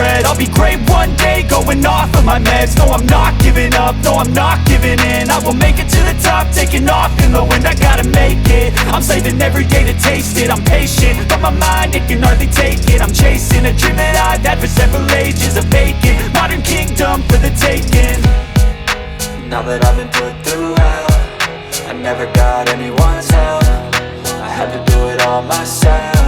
dread. I'll be great one day, going off of my meds. No, I'm not giving up, no, I'm not giving in. I will make it to the top, taking off in the wind. I gotta make it, I'm saving every day to taste it. I'm patient, but my mind, it can hardly take it. I'm chasing a dream that I've had for several ages. A vacant, modern kingdom for the taking. Now that I've been put through hell, I never got anyone's help. I had to do it all myself.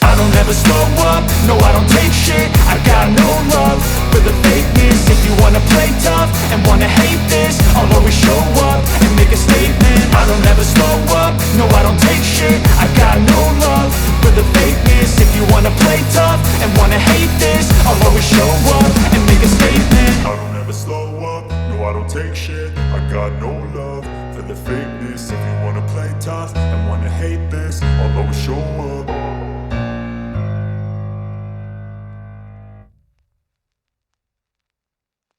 I don't ever slow up, no I don't take shit. I got no love for the fakeness. If you wanna play tough and wanna hate this, I'll always show up and make a statement. I don't ever slow up, no I don't take shit. I got no love for the fakeness. If you wanna play tough and wanna hate this, I'll always show up and make a statement. I don't ever slow up, no I don't take shit. I got no love for the fakeness. If you wanna play tough